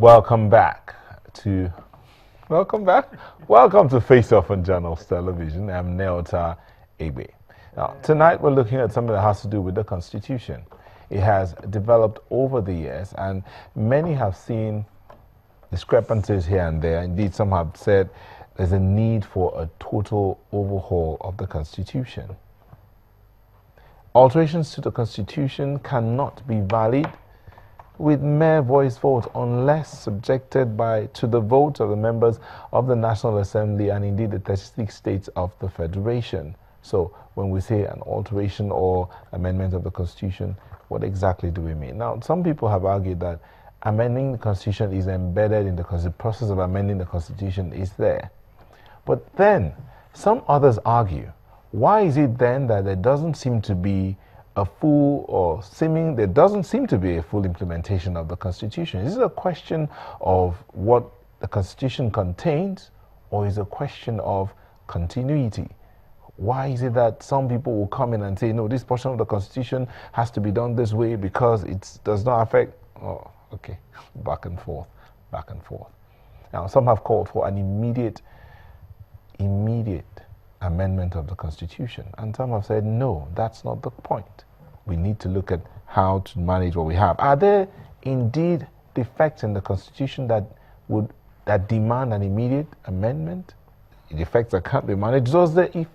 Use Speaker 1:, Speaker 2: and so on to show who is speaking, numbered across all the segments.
Speaker 1: Welcome back. Welcome to Face Off on Channels Television. I'm Neota Ebe. Now, tonight we're looking at something that has to do with the Constitution. It has developed over the years, and many have seen discrepancies here and there. Indeed, some have said there's a need for a total overhaul of the Constitution. Alterations to the Constitution cannot be valid with mere voice vote unless subjected to the vote of the members of the National Assembly and indeed the 36 states of the Federation. So when we say an alteration or amendment of the Constitution, what exactly do we mean? Now, some people have argued that amending the Constitution is embedded in the process of amending the Constitution is there. But then some others argue, why is it then that there doesn't seem to be a full there doesn't seem to be a full implementation of the Constitution? Is it a question of what the Constitution contains, or is it a question of continuity? Why is it that some people will come in and say, no, this portion of the Constitution has to be done this way because it does not affect, okay, back and forth. Now, some have called for an immediate amendment of the Constitution, and some have said, no, that's not the point. We need to look at how to manage what we have. Are there indeed defects in the Constitution that demand an immediate amendment? Defects that can't be managed? Those the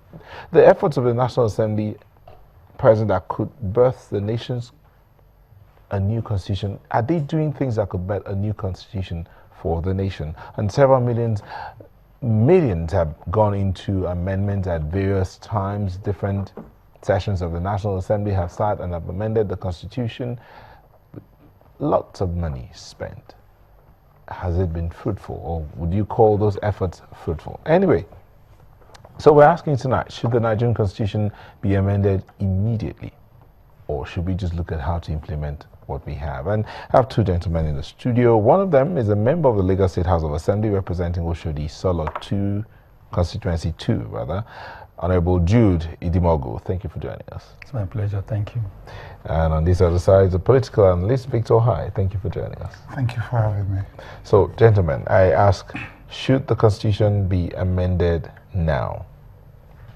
Speaker 1: efforts of the National Assembly present that could birth the nation's a new constitution, are they doing things that could birth a new constitution for the nation? And several millions have gone into amendments at various times. Different sessions of the National Assembly have sat and have amended the Constitution. Lots of money spent. Has it been fruitful, or would you call those efforts fruitful? Anyway, so we're asking tonight, should the Nigerian Constitution be amended immediately, or should we just look at how to implement what we have? And I have two gentlemen in the studio. One of them is a member of the Lagos State House of Assembly representing Oshodi Solo 2, Constituency 2, rather, Honorable Jude Idimogu. Thank you for joining us.
Speaker 2: It's my pleasure, thank you. And
Speaker 1: on this other side, the political analyst, Victor Hai. Thank you for joining us.
Speaker 3: Thank you for having me.
Speaker 1: So, gentlemen, I ask, should the Constitution be amended now?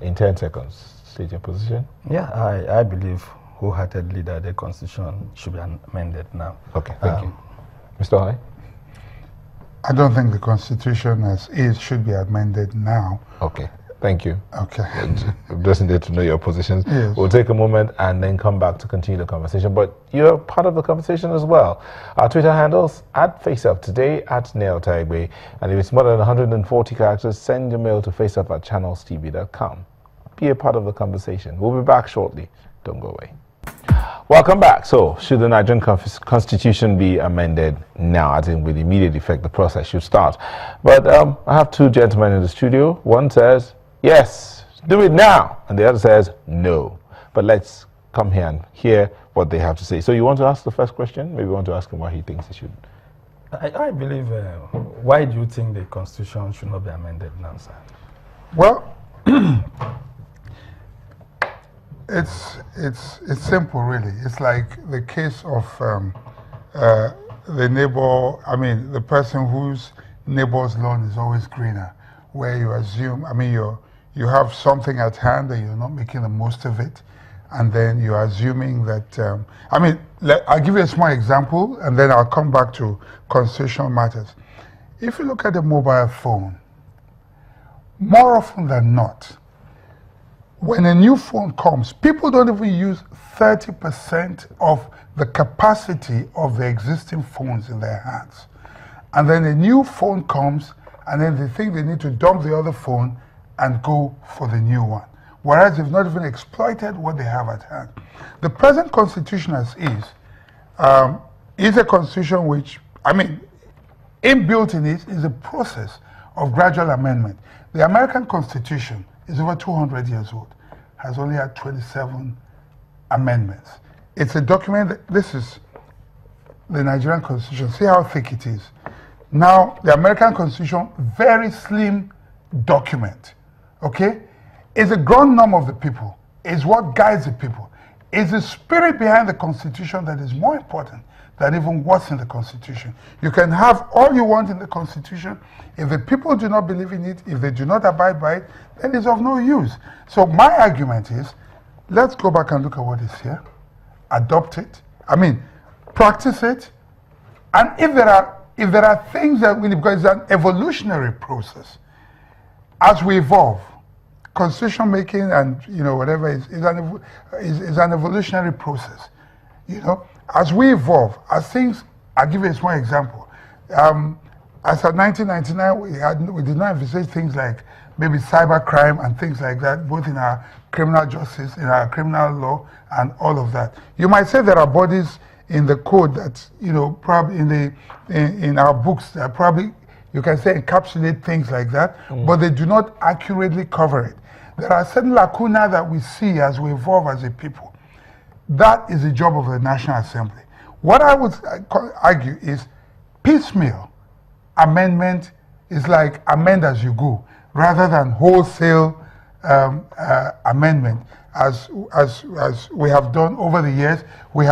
Speaker 1: In 10 seconds, state your position.
Speaker 2: Yeah, I believe wholeheartedly that the Constitution should be amended now.
Speaker 1: Okay, thank you. Mr. Hai?
Speaker 3: I don't think the Constitution as is should be amended now.
Speaker 1: Okay, thank you.
Speaker 3: Okay.
Speaker 1: Just needed to know your positions.
Speaker 3: Yes.
Speaker 1: We'll take a moment and then come back to continue the conversation. But you're part of the conversation as well. Our Twitter handles at FaceUp today, at Neota Ebe. And if it's more than 140 characters, send your mail to faceup@channelstv.com. Be a part of the conversation. We'll be back shortly. Don't go away. Welcome back. So, should the Nigerian Constitution be amended now? I think with immediate effect, the process should start. But I have two gentlemen in the studio. One says, yes, do it now. And the other says, no. But let's come here and hear what they have to say. So you want to ask the first question? Maybe you want to ask him why he thinks it should.
Speaker 2: I believe, why do you think the Constitution should not be amended now, sir?
Speaker 3: Well, It's simple, really. It's like the case of the neighbor, the person whose neighbor's lawn is always greener, where you assume, you have something at hand and you're not making the most of it, and then you're assuming that, I'll give you a small example, and then I'll come back to constitutional matters. If you look at the mobile phone, more often than not, when a new phone comes, people don't even use 30% of the capacity of the existing phones in their hands. And then a new phone comes, and then they think they need to dump the other phone and go for the new one. Whereas they've not even exploited what they have at hand. The present Constitution as is a Constitution which, inbuilt in it is a process of gradual amendment. The American Constitution is over 200 years old, has only had 27 amendments. It's a document, this is the Nigerian Constitution. See how thick it is. Now, the American Constitution, very slim document, okay? It's a ground norm of the people. It's what guides the people. It's the spirit behind the Constitution that is more important than even what's in the Constitution. You can have all you want in the Constitution. If the people do not believe in it, if they do not abide by it, then it's of no use. So my argument is, let's go back and look at what is here, adopt it, practice it, and if there are things that we need, because it's an evolutionary process, as we evolve, constitution making and whatever is an evolutionary process. As we evolve, as things, I'll give you a small example. As of 1999, we did not envisage things like maybe cybercrime and things like that, both in our criminal justice, in our criminal law, and all of that. You might say there are bodies in the code that, probably in our books that probably, you can say, encapsulate things like that, but they do not accurately cover it. There are certain lacuna that we see as we evolve as a people. That is the job of the National Assembly. What I would argue is piecemeal amendment is like amend as you go, rather than wholesale amendment, as we have done over the years. We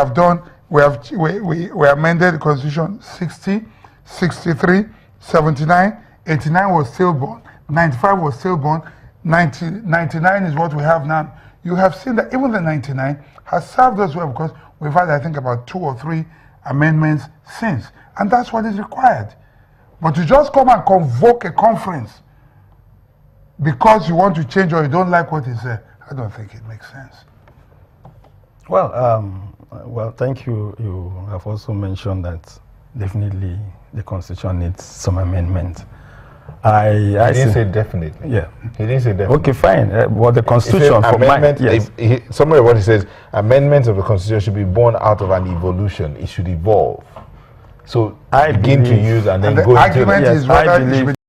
Speaker 3: amended the Constitution 60, 63, 79, 89 was still born, 95 was still born, 99 is what we have now. You have seen that even the 99 has served us well, because we've had, I think, about 2 or 3 amendments since. And that's what is required. But to just come and convoke a conference because you want to change or you don't like what is there, I don't think it makes sense.
Speaker 2: Well, thank you. You have also mentioned that definitely the Constitution needs some amendment. I
Speaker 1: didn't say definitely.
Speaker 2: Yeah.
Speaker 1: He didn't say definitely.
Speaker 2: Okay, fine. Well, the Constitution for
Speaker 1: amendment,
Speaker 2: yes.
Speaker 1: Somewhere what he says, amendments of the Constitution should be born out of an evolution. It should evolve. So I begin to use and then
Speaker 3: the
Speaker 1: go
Speaker 3: argument
Speaker 1: into
Speaker 3: is whether it should be